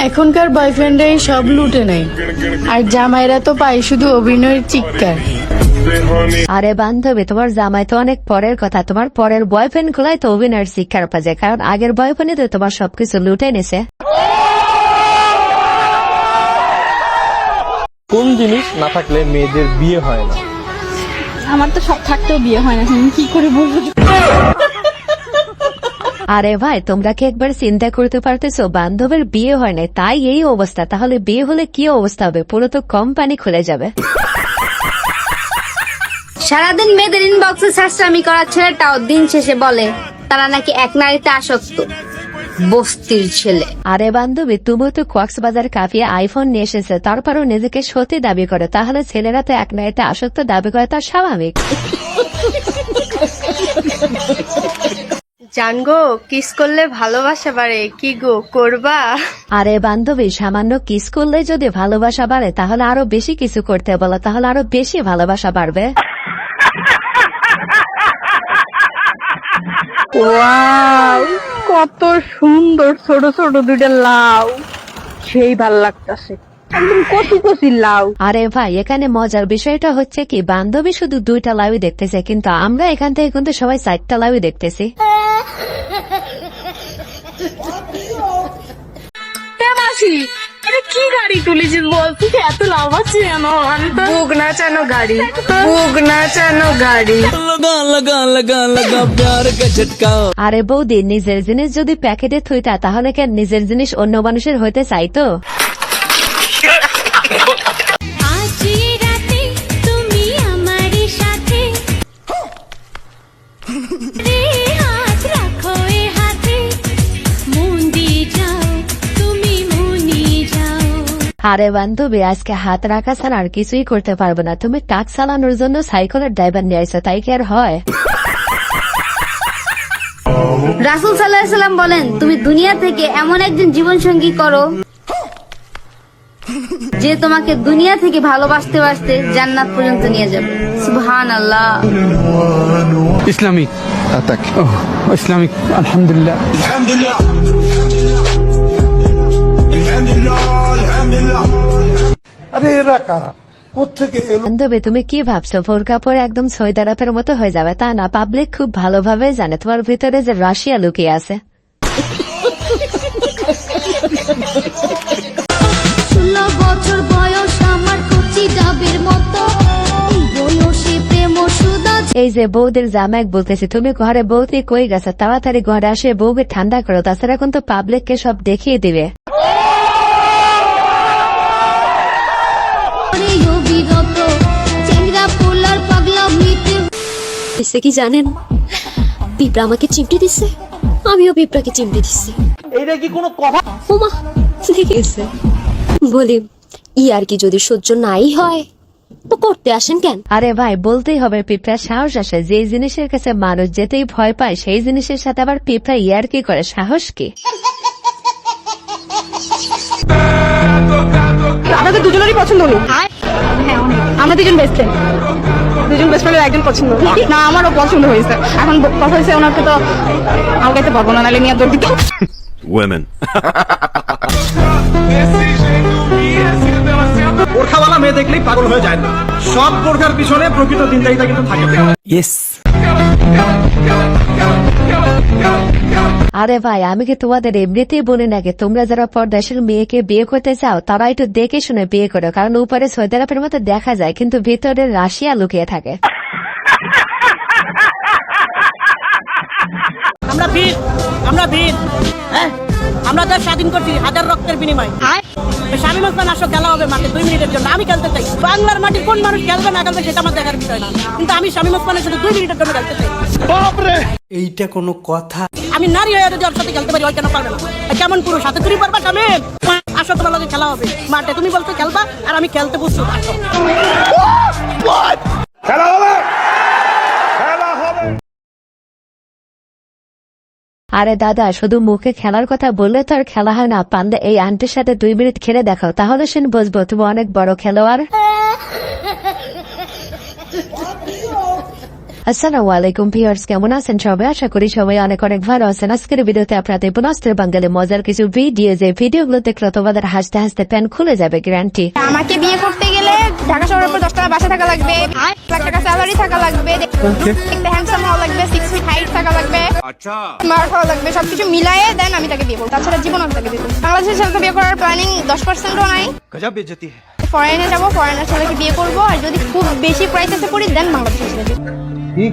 এখনকার বয়ফ্রেন্ডরাই সব লুটে নেয়, আর জামাইরা তো পায় শুধু অভিনয়ের চিৎকার। আরে বান্ধবী, তোমার জামাই তো অনেক পরের কথা, তোমার পরের বয়ফ্রেন্ড গুলাই তো অভিনয়ের শিক্ষার পাচ্ছে, কারণ আগের বয়ফ্রেন্ডে তো তোমার সবকিছু লুটে নিছে। কোন জিনিস না থাকলে মেয়েদের বিয়ে হয় না? আমার তো সব থাকতেও বিয়ে হয় না, আমি কি করে বলবো? আরে ভাই, তোমরা কি একবার চিন্তা করতে পারতেছো বান্ধবের বিয়ে হয় না তাই এই অবস্থা? তাহলে বিয়ে হলে কি অবস্থা হবে? পুরো তো কোম্পানি খুলে যাবে। সারাদিন মেয়েদের ইনবক্সে সাশ্রামি করা ছেলেটাও দিন শেষে বলে তারা নাকি এক নারীতে আসক্ত। বস্তির ছেলে। আরে বান্ধবী, তুমি তো কক্সবাজার কাফিয়ে আইফোন নিয়ে এসেছে, তারপরও নিজেকে সত্যি দাবি করে, তাহলে ছেলেরা তো এক নারীতে আসক্ত দাবি করে, তার স্বাভাবিক। জানগো, কিস করলে ভালোবাসা বাড়ে, কি গো করবা? আরে বান্ধবী, সামান্য কিস করলে যদি ভালোবাসা বাড়ে তাহলে আরো বেশি কিছু করতে বলো, তাহলে আরো বেশি ভালোবাসা বাড়বে। ওয়াও, কত সুন্দর ছোট ছোট দুইটা লাউ, সেই ভাল লাগতাছে, একদম কচি কচি লাউ। আরে ভাই, এখানে মজার বিষয়টা হচ্ছে কি, বান্ধবী শুধু 2টা লাউই দেখতেছে, কিন্তু আমরা এখান থেকে কিন্তু সবাই 4টা লাউই দেখতেছি। কি গাড়ি তুলেছিস বল, তুই এত লাভ আছে কেন? আমি তো বুক নাচানো গাড়ি, বুক নাচানো গাড়ি। আরে বৌদি, নিজের জিনিস যদি প্যাকেটে থইতা তাহলে কেন নিজের জিনিস অন্য মানুষের হইতে চাইতো? আরে বান্ধবী, আজকে হাত রাখা ছাড়া আর কিছুই করতে পারবো না। তুমি ট্রাক চালানোর জন্য সাইকেলের ড্রাইভার নিয়ে আইছো, তাই কি আর হয়? রাসূল সাল্লাল্লাহু আলাইহি সাল্লাম বলেন, তুমি দুনিয়া থেকে এমন একজন জীবন সঙ্গী করো যে তোমাকে দুনিয়া থেকে ভালোবাসতে বাসতে জান্নাত পর্যন্ত নিয়ে যাবে। সুবহানাল্লাহ। ইসলামিক আতাক, ইসলামিক, আলহামদুলিল্লাহ। আরে এরা কারা, কোত্থেকে এলো? বান্ধবী, তুমি কি ভাবছো বোরকা পরে একদম সৌদি আরবের মতো হয়ে যাবে? তা না, পাবলিক খুব ভালোভাবে জানে তোমার ভিতরে যে রাশিয়া লুকিয়ে আছে। 16 বছর বয়স আমার কচি ডাবের মতো, বয়সে প্রেম সুদা। এই যে বৌদের জামাই বলতেছি, তুমি ঘরে বৌদি কই গেছে? তাড়াতাড়ি ঘরে আসে বউকে ঠান্ডা করো, তাছাড়া কিন্তু পাবলিককে সব দেখিয়ে দিবে। কি জানেন, পিঁপড়া আমাকে চিমটি দিচ্ছে, আমিও পিঁপড়াকে চিমটি দিচ্ছি। এইটা কি কোনো কথা? ওমা, দেখেছে। বলি, আর কি যদি সহ্য নাই হয় তো করতে আসেন কেন? আরে ভাই, বলতেই হবে পিঁপড়া সাহস আসে। যে জিনিসের কাছে মানুষ যেতেই ভয় পায় সেই জিনিসের সাথে আবার পিঁপড়া ইয়ার কি করে, সাহস কি? আমাদের দুজনেরই পছন্দ হলো। আমরা দুজন বেস্ট ফ্রেন্ড, দুজন বেস্ট ফ্রেন্ডের একজন পছন্দ না, আমারও পছন্দ হয়েছে। এখন কথা হয়েছে, ওনাকে তো আলগাইতে পারবো না, নাহলে নিয়ে দৌড় দিত। Women. বোরখাওয়ালা মেয়ে দেখলেই পাগল হয়ে যায় না, সব বোরখার পিছনে প্রকৃত চিন্তাইতা কিন্তু থাকে। ইয়েস। আরে ভাই, আমি কি তোমাদের এমনিতেই বলি নাকি, তোমরা যারা পরদেশের মেয়েকে বিয়ে করতে চাও তারা একটু দেখে শুনে বিয়ে করো, কারণ উপরে সৌদি আরবের মতো দেখা যায় কিন্তু ভিতরে রাশিয়া লুকিয়ে থাকে। আমরা দেশ স্বাধীন করছি হাজার রক্তের বিনিময়। শামীম ওসমান আসো, খেলা হবে মাঠে 2 মিনিটের জন্য, আমি খেলতে চাই। বাংলার মাটি কোন মানুষ খেলবে না খেলবে সেটা আমার দেখার বিষয় না, কিন্তু আমি শামীম ওসমানের সাথে 2 মিনিটের জন্য খেলতে চাই। এইটা কোনো কথা? আমি নারী হয়ে যদি ওর সাথে খেলতে পারি, ওই কেন পারবে না? কেমন পুরুষ হাতে চুরি পারবা? শামীম আসো, তোমার লগে খেলা হবে মাঠে, তুমি বলছো খেলবা আর আমি খেলতে বুঝছো। খেলা হবে, খেলা হবে। আরে দাদা, শুধু মুখে খেলার কথা বললে তো আর খেলা হয় না। পারলে এই আন্টির সাথে 2 মিনিট খেলে দেখাও, তাহলে সে বুঝবো তুমি অনেক বড় খেলোয়াড়। আসসালামু আলাইকুম ভিউয়ার্স, কেমন আছেন সবাই? আশা করি সবাই অনেক অনেক ভালো আছেন। আজকের ভিডিওতে আপনাদের বোনাস্টের বাঙালি মজার কিছু ভিডিও, যে ভিডিওগুলো দেখলে তোমাদের হাসতে হাসতে প্যান খুলে যাবে গ্যারান্টি। আমাকে বিয়ে করতে গেলে ঢাকা শহরের উপর 10 টাকা বাসা থাকা লাগবে, 1 লাখ টাকা স্যালারি থাকা লাগবে, দেখতে হ্যান্ডসাম হওয়া লাগবে, 6 ফিট হাইট থাকা লাগবে, আচ্ছা স্মার্ট হওয়া লাগবে, সবকিছু মিলায়ে দেন আমি তাকে বিয়ে করব। তাছাড়া জীবন আমি তাকে বিয়ে করব। বাংলাদেশের ছেলেকে বিয়ে করার প্ল্যানিং 10%ও নাই। গজব বেইজ্জতি है। ফরেনে যাব, ফরেনার ছেলেকে বিয়ে করব, আর যদি খুব বেশি প্রাইসে পড়ি দেন বাংলাদেশের ছেলে বিয়ে করব। কি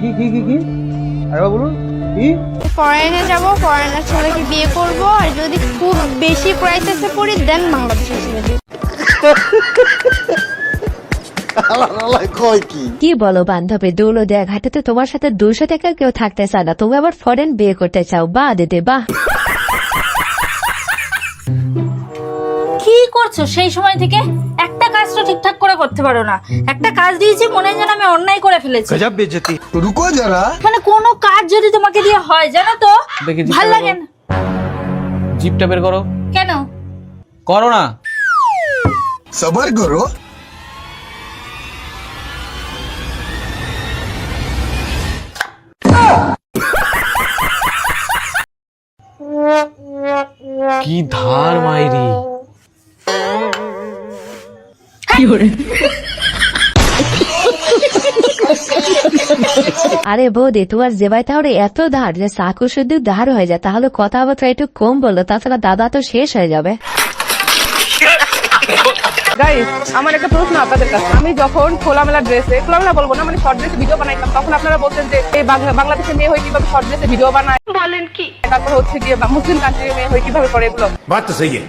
আরে বলুন কি? ফরেনে যাব, ফরেনার ছেলেকে বিয়ে করব, আর যদি খুব বেশি প্রাইসে পড়ি দেন বাংলাদেশের ছেলে বিয়ে করব। কি বলো বান্ধবী, দৌলো দেয়া ঘাটাতে তোমার সাথে 200 টাকা কেউ থাকতে চায় না, তুমি আবার ফরেন বিয়ে করতে চাও? বাহ দিতে বাহ। কি করছো সেই সময় থেকে? একটা কাজ তো ঠিকঠাক করে করতে পারো না। একটা কাজ দিয়েছি মনে হয় যেন আমি অন্যায় করে ফেলেছি। গজব বেইজ্জতি। रुको जरा মানে কোনো কাজ যদি তোমাকে দিয়ে হয় জানো তো ভাল লাগে না। জিপটা বের করো। কেন? করো না। सबर करो কি ধার মাইরি। আরে বৌদি, তোমার জেবাই তাহলে এত ধার যে চাকু শুধু ধার হয়ে যায়, তাহলে কথাবার্তা একটু কম বললো, তাছাড়া দাদা তো শেষ হয়ে যাবে। গাইস, আমার একটা প্রশ্ন আপনাদের কাছে। আমি যখন খোলামেলা বলবো না, মানে শর্ট ড্রেসে ভিডিও বানাইতাম, তখন আপনারা বলতেন যে এই বাংলাদেশের মেয়ে হয়ে কিভাবে শর্ট ড্রেসে ভিডিও বানায়, বলেন কি? তারপর হচ্ছে গিয়ে মুসলিম কান্ট্রির মেয়ে হয়ে কিভাবে করে এগুলো। बात तो सही है।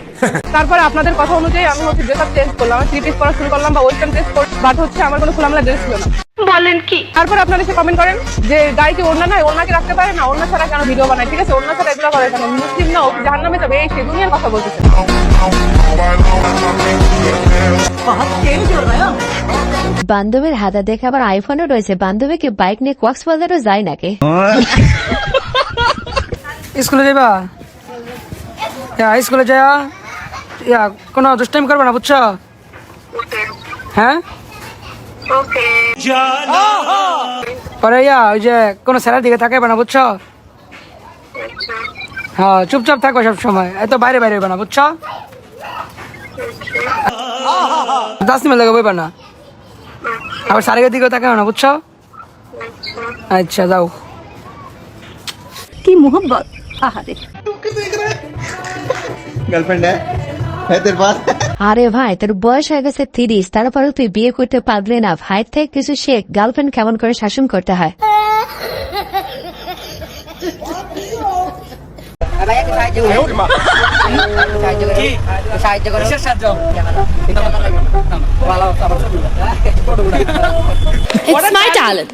তারপরে আপনাদের কথা অনুযায়ী আমি হচ্ছে ড্রেস আপ চেঞ্জ করলাম, আমি 3 পিস পরা শুরু করলাম বা ওয়েস্টার্ন ড্রেস পর, বাট হচ্ছে আমার কোনো খোলামেলা ড্রেস ছিল না, বলেন কি? তারপর আপনারা এসে কমেন্ট করেন যে গায়ে কি ওড়না নাই, ওড়নাকে রাখতে পারে না, ওড়না ছাড়া কেন ভিডিও বানায়? ঠিক আছে, ওড়না ছাড়া এগুলো করে কেন? মুসলিম না, ও জাহান্নামে যাবে, এই সেই দুনিয়ার কথা বলতেছে। বান্ধবীর হাতে দেখে আবার আইফোনও রয়েছে। বান্ধবী কি বাইক নিয়ে কক্সবাজারও যায় নাকি? স্কুলে যাবা? স্কুলে যা কোনো দুষ্টাইম করবে না, বুঝছো? হ্যাঁ, পরে ওই যে কোনো স্যারের দিকে তাকাইবে না, বুঝছো? হ্যাঁ, চুপচাপ থাকো সব সময়, এত বাইরে বাইরে হইবে না, বুঝছো? 10 মিনিট লাগে বইবা না, আবার স্যারের দিকেও তাকাইবে না, বুঝছো? আচ্ছা যাও। কি মোহব্বত! আহারে गर्लफ्रेंड है तेरे पास আরে ভাই, তোর বয়স হয়ে গেছে 30, তারপরে তুই বিয়ে করতে পারলি না। ভাই থেকে কিছু শেখ, গার্লফ্রেন্ড কেমন করে শাসন করতে হয়। It's my talent.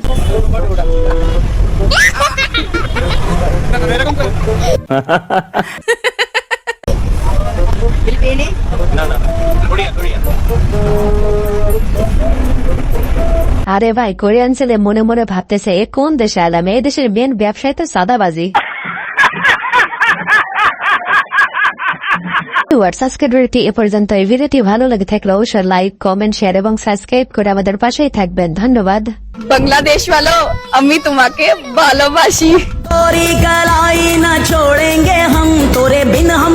আরে ভাই, কোরিয়ান ছেলে মনে মনে ভাবতেছে এ কোন দেশে এলাম, এই দেশের মেন ব্যবসায় তো সাদাবাজি। আজকের ভিডিওটি এ পর্যন্ত। এই ভিডিওটি ভালো লাগে থাকলে অবশ্যই লাইক, কমেন্ট, শেয়ার এবং সাবস্ক্রাইব করে আমাদের পাশেই থাকবেন। ধন্যবাদ। বাংলাদেশ वालों, আমি তোমাকে ভালোবাসি। ना छोड़ेंगे हम तोरे बिन हम